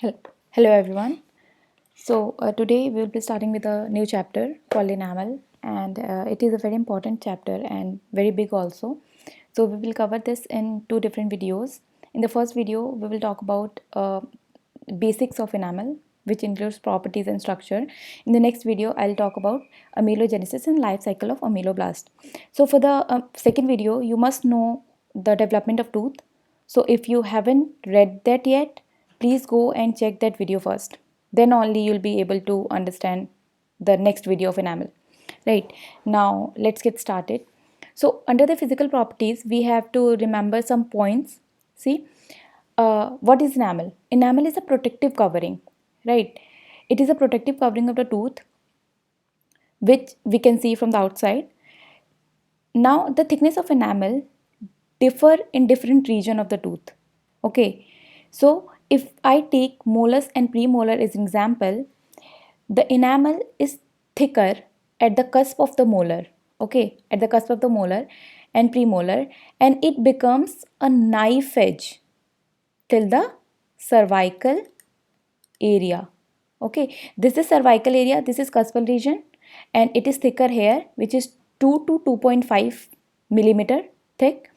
Hel- Hello everyone. Today we will be starting with a new chapter called enamel, and it is a very important chapter and very big also. So we will cover this in two different videos. In the first video, we will talk about basics of enamel, which includes properties and structure. In the next video, I'll talk about amelogenesis and life cycle of ameloblast. So for the second video, you must know the development of tooth. So if you haven't read that yet, please go and check that video first. Then only you'll be able to understand the next video of enamel. Right, now let's get started. So under the physical properties, we have to remember some points. See, what is enamel? Enamel is a protective covering, right? It is a protective covering of the tooth, which we can see from the outside. Now the thickness of enamel differ in different region of the tooth. Okay, so if I take molars and premolar as an example, the enamel is thicker at the cusp of the molar, okay, at the cusp of the molar and premolar, and it becomes a knife edge till the cervical area. Okay, this is cervical area, this is cuspal region, and it is thicker here, which is 2 to 2.5 millimeter thick,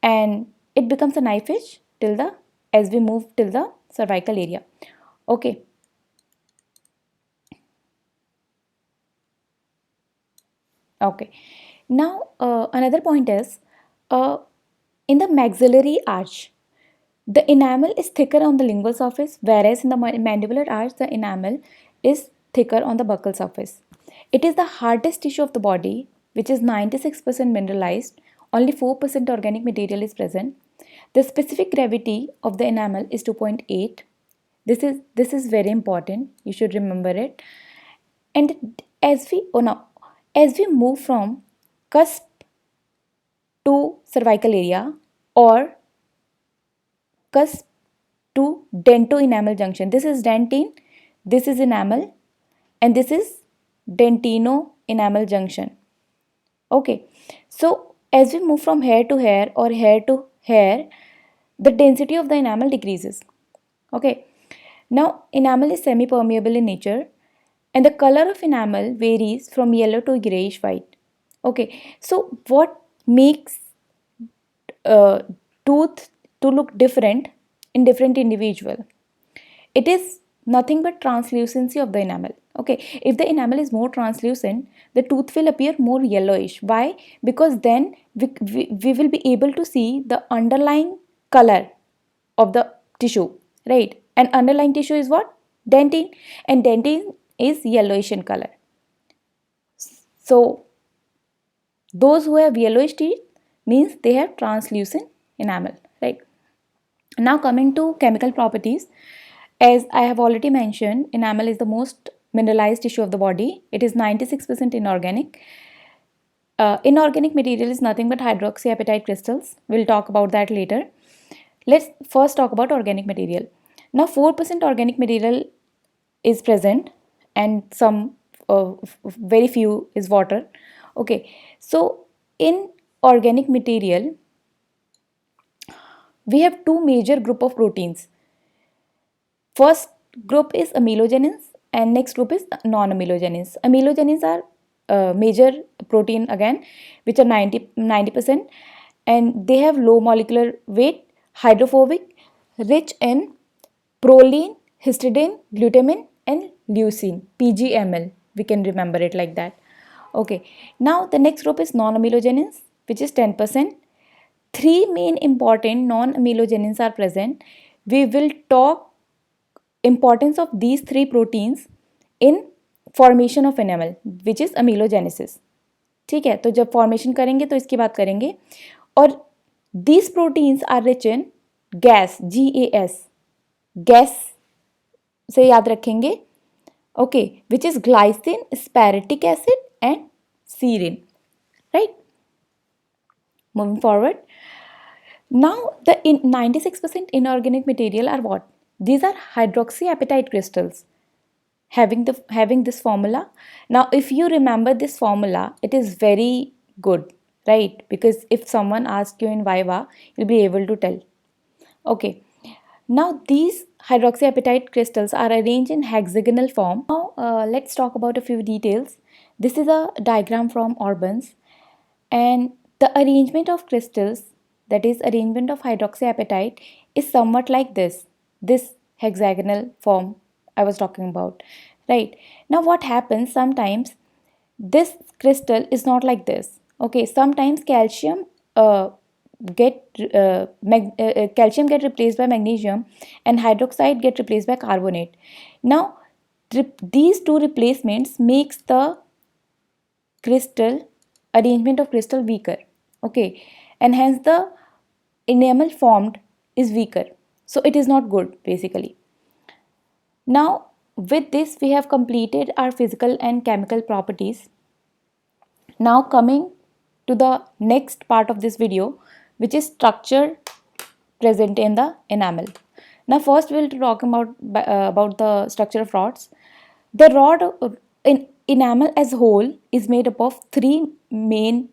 and it becomes a knife edge till the as we move till the cervical area. Okay, okay. Now another point is uh, in the maxillary arch, the enamel is thicker on the lingual surface, whereas in the mandibular arch, the enamel is thicker on the buccal surface. It is the hardest tissue of the body, which is 96% mineralized, only 4% organic material is present. The specific gravity of the enamel is 2.8. This is very important. You should remember it. And as we move from cusp to cervical area or cusp to dento-enamel junction. This is dentine, this is enamel, and this is dentino-enamel junction. Okay, so as we move from hair to hair or hair to hair, the density of the enamel decreases. Okay, now enamel is semi-permeable in nature, and the color of enamel varies from yellow to grayish white. Okay, so what makes uh, tooth to look different in different individual? It is nothing but translucency of the enamel. Okay, if the enamel is more translucent, the tooth will appear more yellowish. Why? Because then we will be able to see the underlying color of the tissue, right? And underlying tissue is what? Dentine, and dentine is yellowish in color. So those who have yellowish teeth means they have translucent enamel, right? Now coming to chemical properties, as I have already mentioned, enamel is the most mineralized tissue of the body. It is 96% inorganic. Inorganic material is nothing but hydroxyapatite crystals. We'll talk about that later. Let's first talk about organic material. Now 4% organic material is present, and some very few is water. Okay, so in organic material we have two major group of proteins. First group is amelogenins and next group is non-amelogenins. Amelogenins are major protein again, which are 90%, and they have low molecular weight, hydrophobic, rich in proline, histidine, glutamine and leucine, PGML. We can remember it like that. Okay, now the next group is non-amelogenins, which is 10%. Three main important non-amelogenins are present. We will talk importance of these three proteins in formation of enamel, which is amelogenesis. ठीक है, तो जब formation करेंगे तो इसकी बात करेंगे. और these proteins are rich in gas, GAS, gas से याद रखेंगे. Okay, which is glycine, asparagic acid and serine, right? Moving forward, now the 96% inorganic material are what? These are hydroxyapatite crystals having this formula. Now if you remember this formula, it is very good, right? Because if someone asks you in viva, you'll be able to tell. Okay, now these hydroxyapatite crystals are arranged in hexagonal form. Now let's talk about a few details. This is a diagram from Orbans, and the arrangement of crystals, that is arrangement of hydroxyapatite, is somewhat like this hexagonal form I was talking about, right? Now what happens, sometimes this crystal is not like this. Okay, sometimes calcium get calcium get replaced by magnesium, and hydroxide get replaced by carbonate. Now these two replacements makes the crystal arrangement of crystal weaker. Okay, and hence the enamel formed is weaker, so it is not good basically. Now with this we have completed our physical and chemical properties. Now coming to the next part of this video, which is structure present in the enamel. Now first we will talk about the structure of rods. The rod in enamel as whole is made up of three main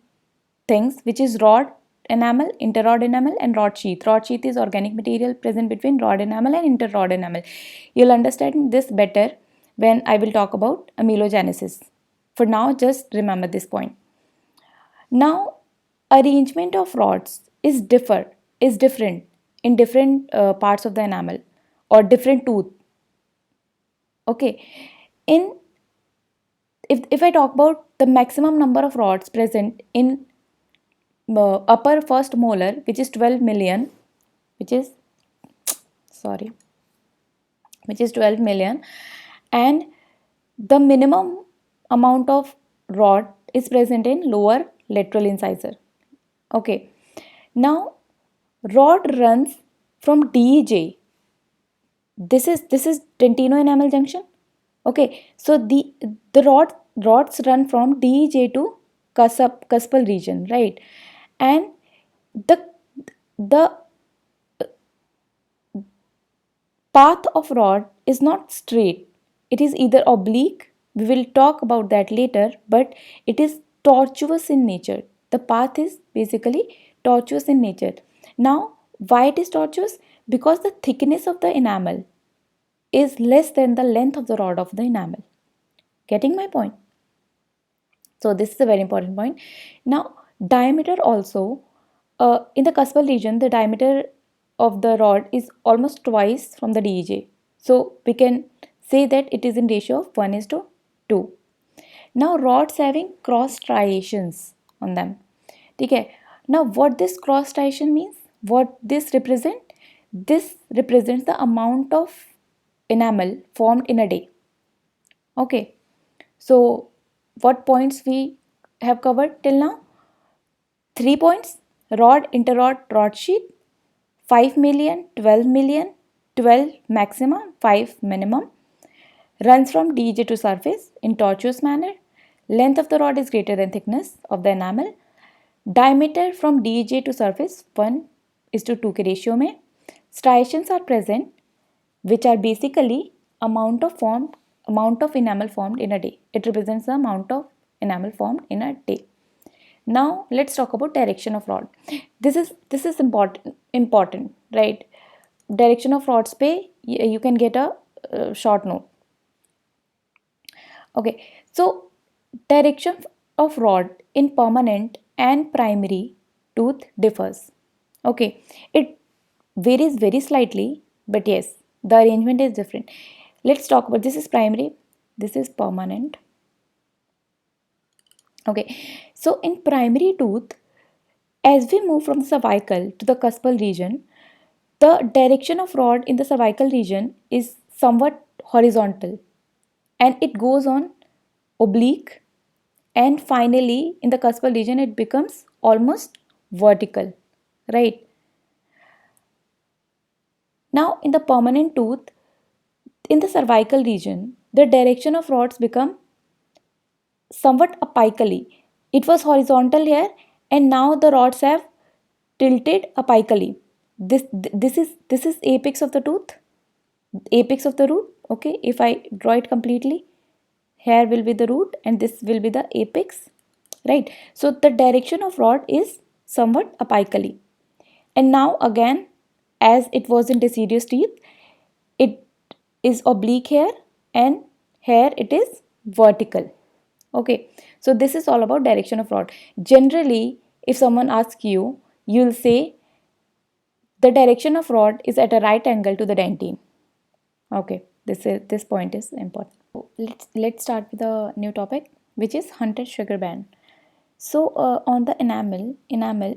things, which is rod enamel, interrod enamel, and rod sheath. Rod sheath is organic material present between rod enamel and interrod enamel. You'll understand this better when I will talk about amelogenesis. For now, just remember this point. Now, arrangement of rods is different in different parts of the enamel or different tooth. Okay, in if I talk about the maximum number of rods present in upper first molar, which is 12 million, which is sorry, which is 12 million, and the minimum amount of rod is present in lower lateral incisor. Okay, now rod runs from DEJ. This is dentino enamel junction. Okay, so the rods run from DEJ to cuspal region, right? And the the path of rod is not straight. It is either oblique, we will talk about that later, but it is tortuous in nature. The path is basically tortuous in nature. Now, why it is tortuous? Because the thickness of the enamel is less than the length of the rod of the enamel. Getting my point? So this is a very important point. Now, diameter also, in the cuspal region, the diameter of the rod is almost twice from the DEJ. So we can say that it is in ratio of 1:2. Now rods having cross striations on them. Okay. Now what this cross striation means? What this represent? This represents the amount of enamel formed in a day. Okay. So what points we have covered till now? 3 points: rod, interrod, rod sheath, 5 million, 12 million, 12 maximum, 5 minimum, runs from DEJ to surface in tortuous manner, length of the rod is greater than thickness of the enamel, diameter from DEJ to surface 1:2 के ratio में, striations are present, which are basically amount of enamel formed in a day. It represents the amount of enamel formed in a day. Now let's talk about direction of rod. This is important, right? Direction of rods पे you can get a short note. Okay, so direction of rod in permanent and primary tooth differs. Okay, it varies very slightly, but yes, the arrangement is different. Let's talk about, this is primary, this is permanent. Okay, so in primary tooth, as we move from the cervical to the cuspal region, the direction of rod in the cervical region is somewhat horizontal, and it goes on oblique, and finally in the cuspal region it becomes almost vertical, right? Now in the permanent tooth, in the cervical region, the direction of rods become somewhat apically. It was horizontal here, and now the rods have tilted apically. This is apex of the tooth, apex of the root. Okay, if I draw it completely, here will be the root and this will be the apex, right? So the direction of rod is somewhat apically. And now again, as it was in deciduous teeth, it is oblique here, and here it is vertical. Okay, so this is all about direction of rod. Generally, if someone asks you, you'll say the direction of rod is at a right angle to the dentine. Okay, this point is important. Let's start with a new topic, which is Hunter sugar band. So on the enamel,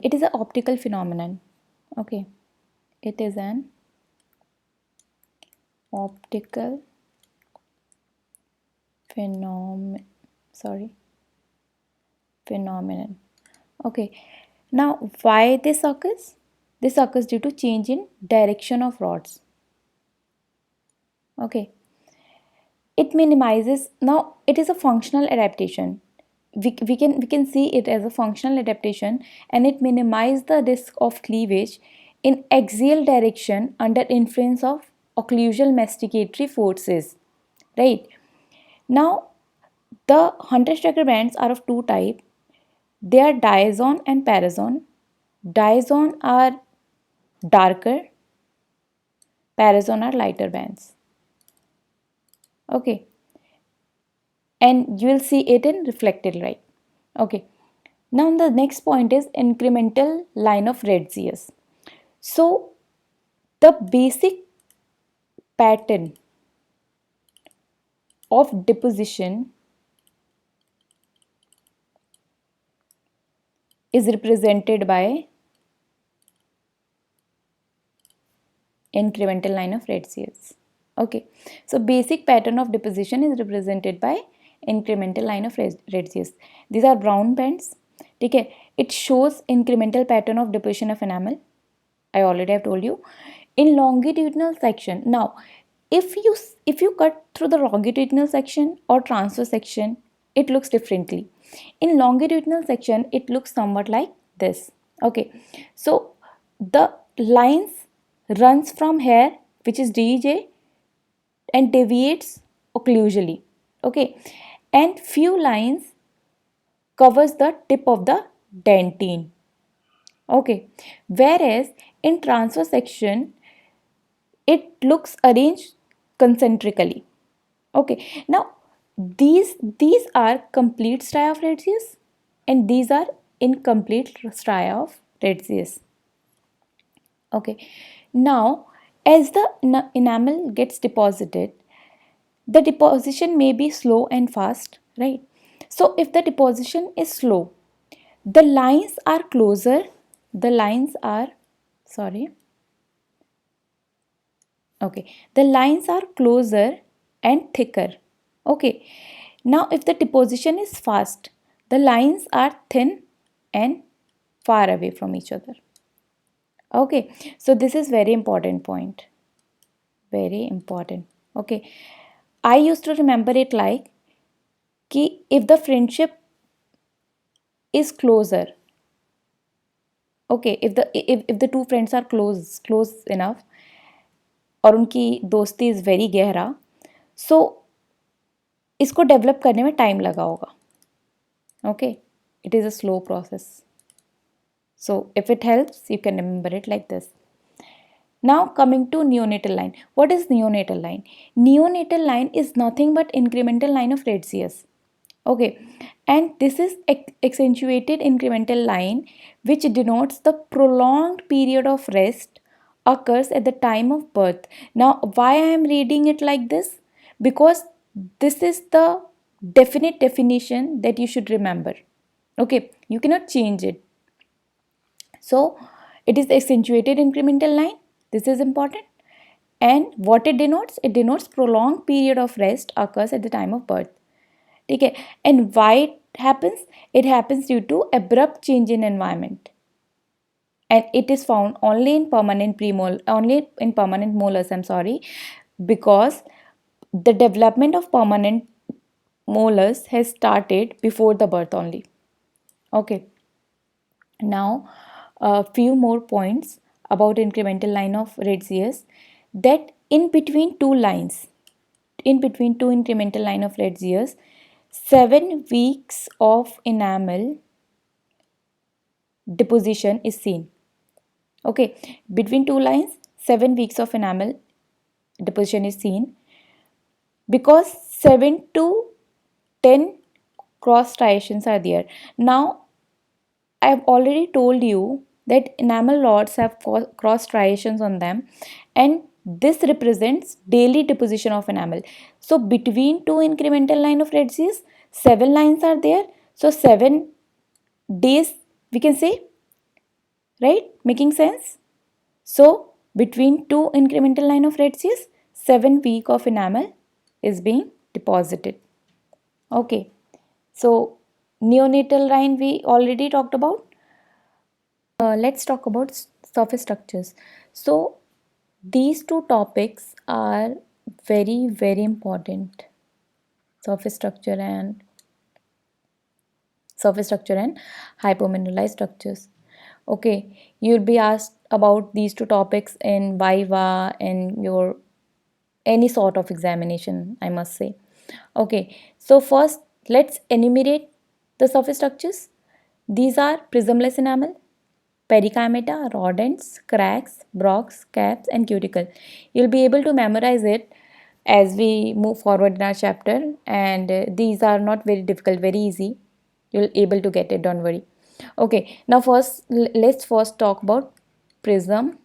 it is an optical phenomenon. Okay, it is an optical phenom sorry phenomenon. Okay, now why this occurs? This occurs due to change in direction of rods. Okay, it minimizes, now it is a functional adaptation. We can see it as a functional adaptation, and it minimizes the risk of cleavage in axial direction under influence of occlusal masticatory forces, right? Now the Hunter-Stecker bands are of two types. They are diazone and parazone. Diazone are darker, parazone are lighter bands. Okay, and you will see it in reflected light. Okay, now the next point is incremental line of Retzius. So the basic pattern of deposition is represented by incremental line of Retzius. Okay, so basic pattern of deposition is represented by incremental line of Retzius. These are brown bands. Okay, it shows incremental pattern of deposition of enamel. I already have told you. In longitudinal section, now if you cut through the longitudinal section or transverse section, it looks differently. In longitudinal section, it looks somewhat like this. Okay, so the lines runs from here, which is DJ, and deviates occlusally. Okay, and few lines covers the tip of the dentine. Okay, whereas in transverse section, it looks arranged concentrically. Okay, now these are complete stria of Retzius, and these are incomplete stria of Retzius. Okay, now as the enamel gets deposited, the deposition may be slow and fast, right? So if the deposition is slow, the lines are closer, the lines are sorry okay, the lines are closer and thicker. Okay, now if the deposition is fast, the lines are thin and far away from each other. Okay, so this is very important point, very important. Okay, I used to remember it like कि if the friendship is closer, okay, if the two friends are close enough, और उनकी दोस्ती is very गहरा, सो इसको develop करने में time लगा होगा. Okay, it is a slow process. So if it helps, you can remember it like this. Now coming to neonatal line. What is neonatal line? Neonatal line is nothing but incremental line of Retzius. Okay, and this is accentuated incremental line which denotes the prolonged period of rest occurs at the time of birth. Now why I am reading it like this? Because this is the definite definition that you should remember. Okay, you cannot change it. So it is accentuated incremental line. This is important. And what it denotes? It denotes prolonged period of rest occurs at the time of birth. Okay. And why it happens? It happens due to abrupt change in environment. And it is found only in permanent molars, because the development of permanent molars has started before the birth only. Okay. Now, a few more points about incremental line of Retzius, that in between two incremental line of Retzius, 7 weeks of enamel deposition is seen. Okay, between two lines, 7 weeks of enamel deposition is seen. because 7 to 10 cross striations are there. Now I've already told you that enamel rods have cross striations on them, and this represents daily deposition of enamel. So between two incremental line of Retz's, 7 lines are there. So 7 days we can say, right? Making sense? So between two incremental line of Retz's, 7 week of enamel is being deposited. Okay. So neonatal line we already talked about. Let's talk about surface structures. So these two topics are very, very important. Surface structure and hypomineralized structures. Okay, you'll be asked about these two topics in Viva and your any sort of examination, I must say. Okay, so first let's enumerate the surface structures. These are prismless enamel, pericymeta, rod ends, cracks, brocks, caps, and cuticle. You'll be able to memorize it as we move forward in our chapter, and these are not very difficult, very easy. You'll able to get it, don't worry. Okay, now first let's first talk about prismless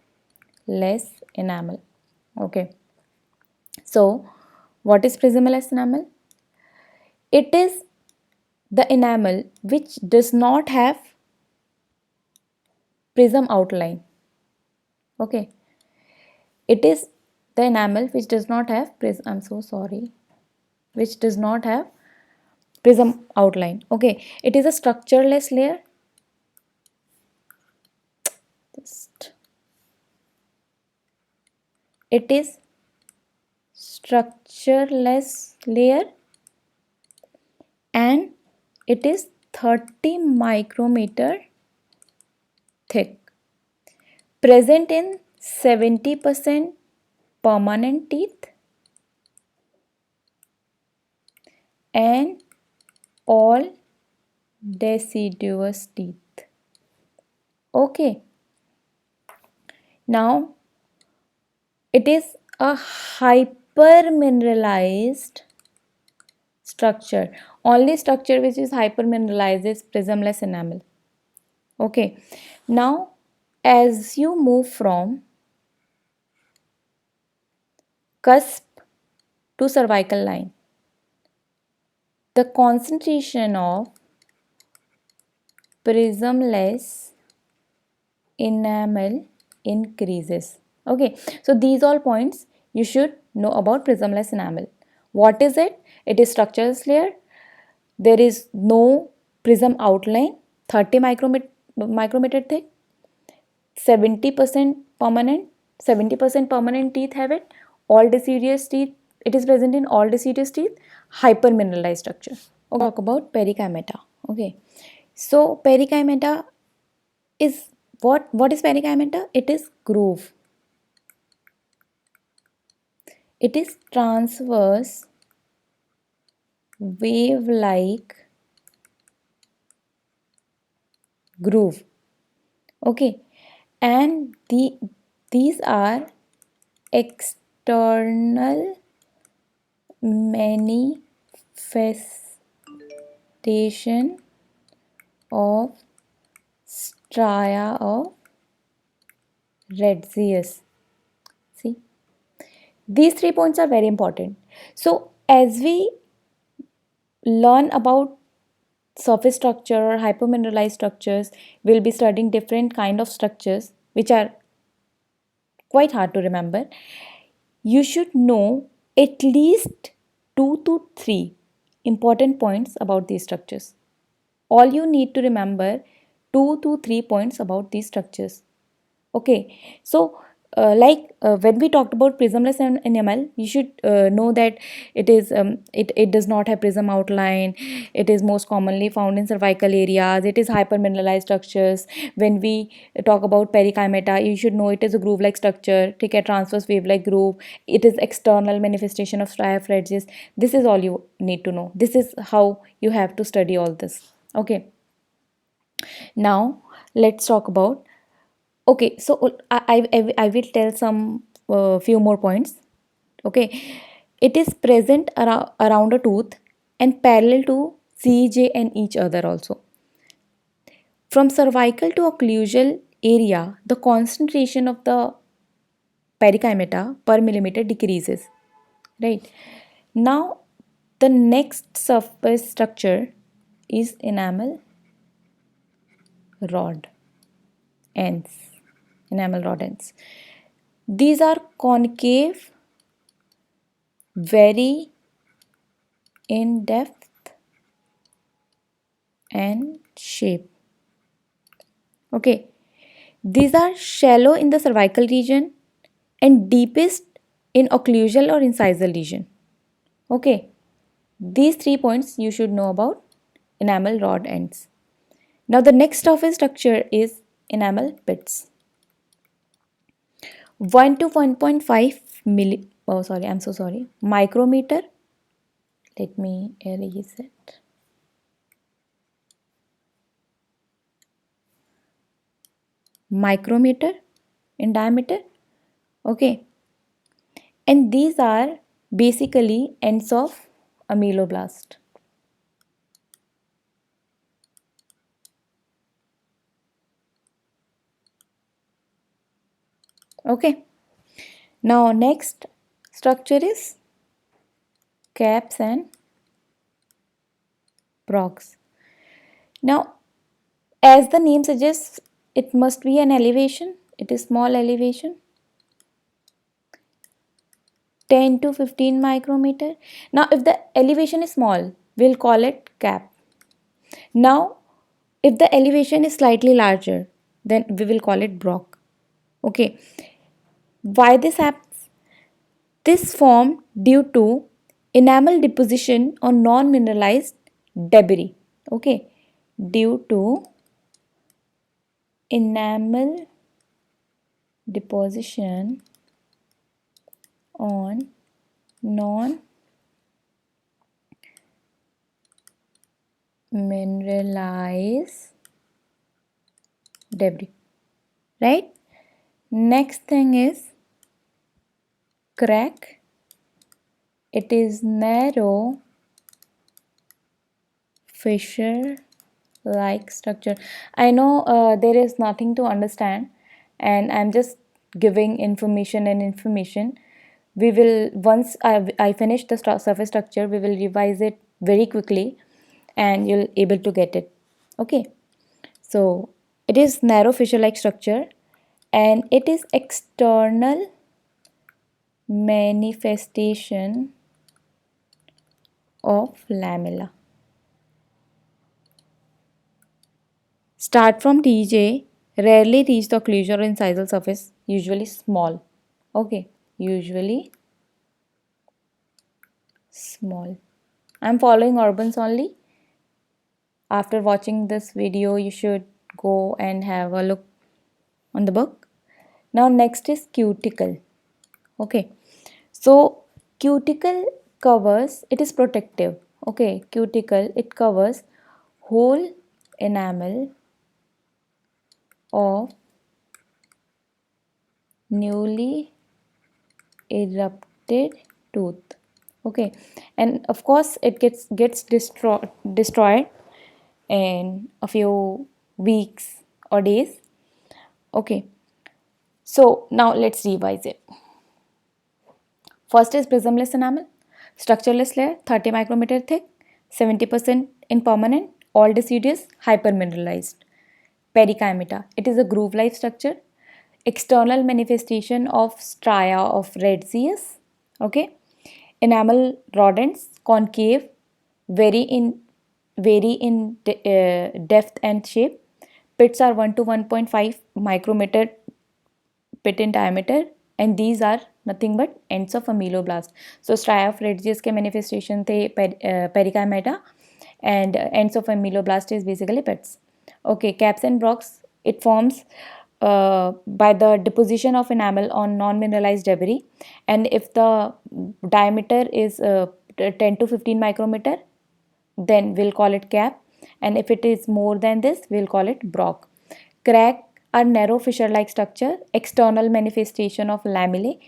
enamel. Okay, so what is prismless enamel? It is the enamel which does not have prism outline. Okay, it is the enamel which does not have prism. I'm so sorry. Which does not have prism outline. Okay, it is a structureless layer. Just it is structureless layer, and it is 30 micrometer thick, present in 70% permanent teeth and all deciduous teeth. Okay, now it is a hypermineralized structure. Only structure which is hypermineralized is prismless enamel. Okay, now as you move from cusp to cervical line, the concentration of prismless enamel increases. Okay, so these all points you should know about prismless enamel. What is it? It is structureless layer. There is no prism outline, 30 micrometer thick, 70% permanent, 70% permanent teeth have it, all deciduous teeth, it is present in all deciduous teeth, hypermineralized structure. Okay, talk about pericymeta. Okay, so pericymeta is what is pericymeta? It is groove. It is transverse wave like groove. Okay, and these are external manifestation of stria of Retzius. See, these 3 points are very important. So as we learn about surface structure or hypermineralized structures, we'll be studying different kind of structures which are quite hard to remember. You should know at least 2 to 3 important points about these structures. All you need to remember 2 to 3 points about these structures. Okay, so when we talked about prismless enamel, you should know that it does not have prism outline. It is most commonly found in cervical areas. It is hypermineralized structures. When we talk about pericymeta, you should know it is a groove-like structure. Take a transverse wave-like groove. It is external manifestation of stria phrygius. This is all you need to know. This is how you have to study all this. Okay. Now let's talk about. Okay, so I will tell some few more points. Okay, It is present around a tooth and parallel to CJ and each other also. From cervical to occlusal area, the concentration of the pericymeta per millimeter decreases. Right. Now, the next surface structure is enamel rod ends. Enamel rod ends. These are concave, vary in depth and shape. Okay. These are shallow in the cervical region and deepest in occlusal or incisal region. Okay. These 3 points you should know about enamel rod ends. Now the next surface structure is enamel pits. 1 to 1.5 micrometer. Let me erase it. Micrometer in diameter. Okay. And these are basically ends of ameloblast. Okay. Now next structure is caps and procs. Now, as the name suggests, it must be an elevation. It is small elevation. 10 to 15 micrometer. Now, if the elevation is small, we'll call it cap. Now, if the elevation is slightly larger, then we will call it broc. Okay. Why this happens? This formed due to enamel deposition on non-mineralized debris. Okay. Due to enamel deposition on non mineralized debris, right? Next thing is crack. It is narrow fissure like structure. I know there is nothing to understand and I'm just giving information. We will, once I finish the surface structure, we will revise it very quickly and you'll able to get it. Okay. So it is narrow fissure like structure and it is external manifestation of lamella. Start from TJ, rarely reach the occlusal or incisal surface, usually small. Okay, usually small. I'm following Urbans only. After watching this video, you should go and have a look on the book. Now next is cuticle. Okay, so cuticle covers, it is protective. Okay, cuticle, it covers whole enamel of newly erupted tooth. Okay, and of course it gets destroyed in a few weeks or days. Okay, so now let's revise it. First is prismless enamel, structureless layer, 30 micrometer thick, 70% impermanent, all deciduous, hypermineralized. Pericymeta, it is a groove-like structure, external manifestation of stria of Retzius. Okay, enamel rodents, concave, vary in depth and shape. Pits are 1 to 1.5 micrometer pit in diameter and these are nothing but ends of ameloblast. So stria of Retzius के manifestation थे pericymeta and ends of ameloblast is basically pits. Okay, caps and brocs, it forms by the deposition of enamel on non-mineralized debris and if the diameter is 10 to 15 micrometer, then we'll call it cap, and if it is more than this, we'll call it broc. Crack are narrow fissure-like structure, external manifestation of lamellae,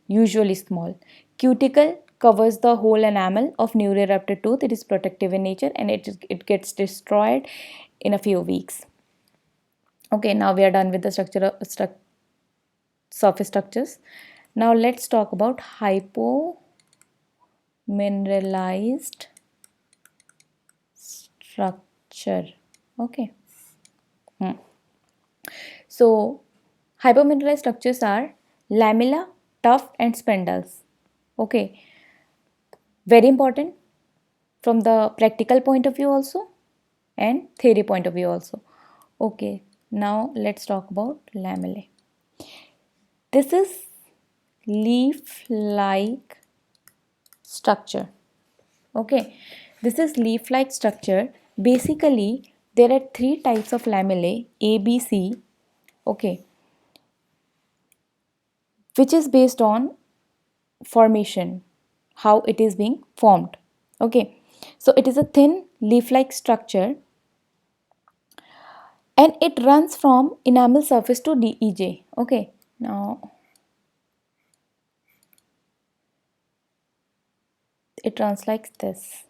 usually small. Cuticle, covers the whole enamel of newly erupted tooth. It is protective in nature and it gets destroyed in a few weeks. Okay, now we are done with the surface structures. Now let's talk about hypomineralized structure. Okay. So hypomineralized structures are lamella, tuft and spindles. Okay. Very important from the practical point of view also and theory point of view also. Okay. Now let's talk about lamellae. This is leaf-like structure. Okay. This is leaf-like structure. Basically, there are three types of lamellae, A, B, C. Okay. Which is based on formation, how it is being formed. Okay, so it is a thin leaf-like structure and it runs from enamel surface to DEJ. Okay, now it runs like this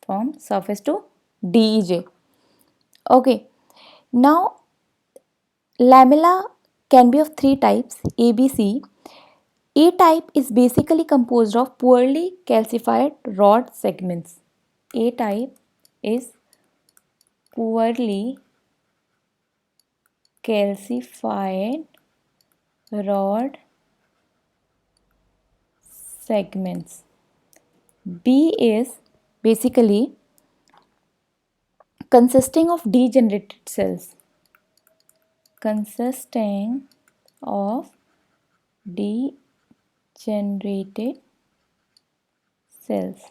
from surface to DEJ. Okay, now lamella can be of three types, A, B, C. A type is basically composed of poorly calcified rod segments. A type is poorly calcified rod segments. B is basically consisting of degenerated cells. Consisting of degenerated cells.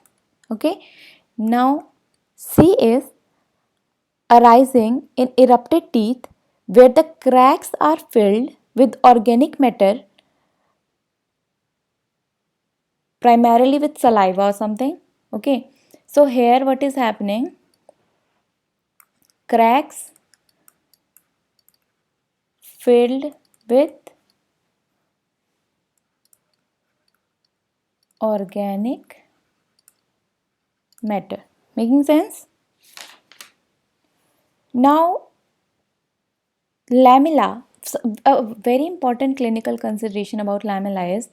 Okay. Now C is arising in erupted teeth where the cracks are filled with organic matter, primarily with saliva or something. Okay. So here what is happening? Cracks filled with organic matter. Making sense? Now, lamella, a very important clinical consideration about lamella is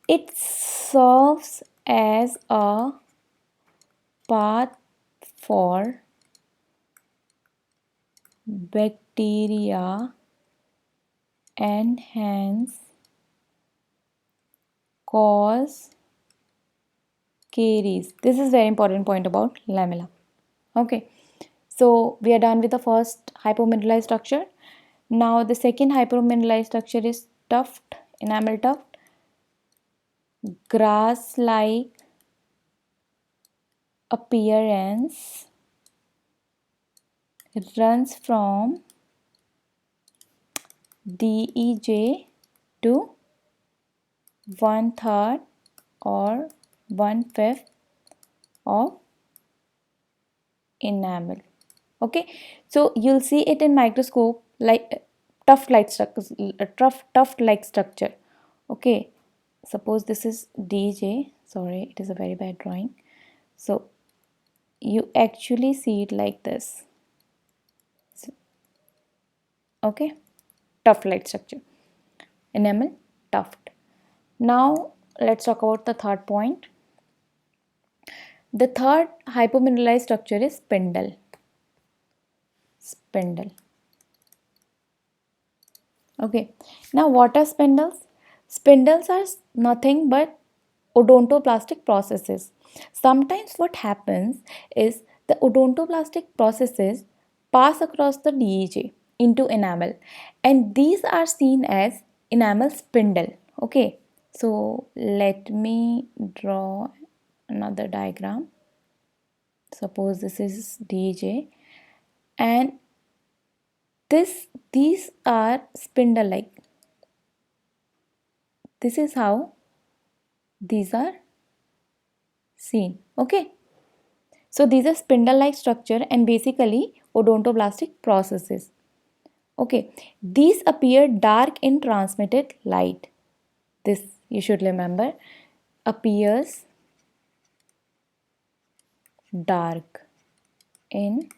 it serves as a path for bacteria and hence cause caries. This is very important point about lamella. Okay, so we are done with the first hypomineralized structure. Now the second hypomineralized structure is tuft, enamel tuft, grass-like appearance. It runs from DEJ to 1/3 or 1/5 of enamel. Okay, so you'll see it in microscope like tuft-like structure. Okay, suppose this is DEJ. Sorry, it is a very bad drawing. So you actually see it like this. Okay, tuft-like structure, enamel tuft. Now let's talk about the third point. The third hypomineralized structure is spindle. Spindle. Okay, now what are spindles? Spindles are nothing but odontoplastic processes. Sometimes what happens is the odontoplastic processes pass across the DEJ into enamel and these are seen as enamel spindle. Okay, so let me draw another diagram. Suppose this is DEJ and these are spindle like. This is how these are seen. Okay, so these are spindle like structure and basically odontoblastic processes. Okay, these appear dark in transmitted light. This you should remember. appears dark in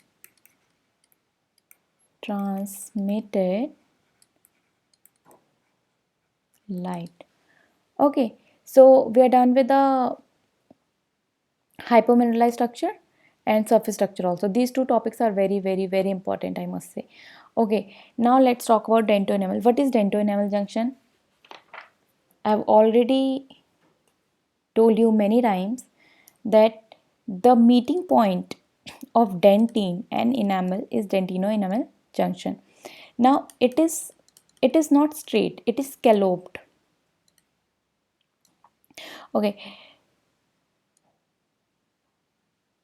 transmitted light. Okay, so we are done with the hypomineralized structure and surface structure also. These two topics are very important, I must say. Okay, now let's talk about dentoenamel. What is dentoenamel junction? I've already told you many times that the meeting point of dentine and enamel is dentino-enamel junction. Now it is not straight, it is scalloped. Okay,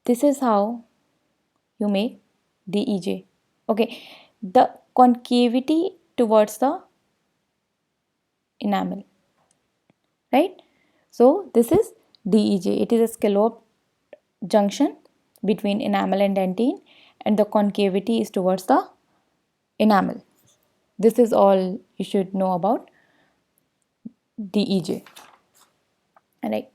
this is how you make DEJ. Okay, the concavity towards the enamel, right? So this is DEJ. It is a scalloped junction between enamel and dentine, and the concavity is towards the enamel. This is all you should know about DEJ. Right.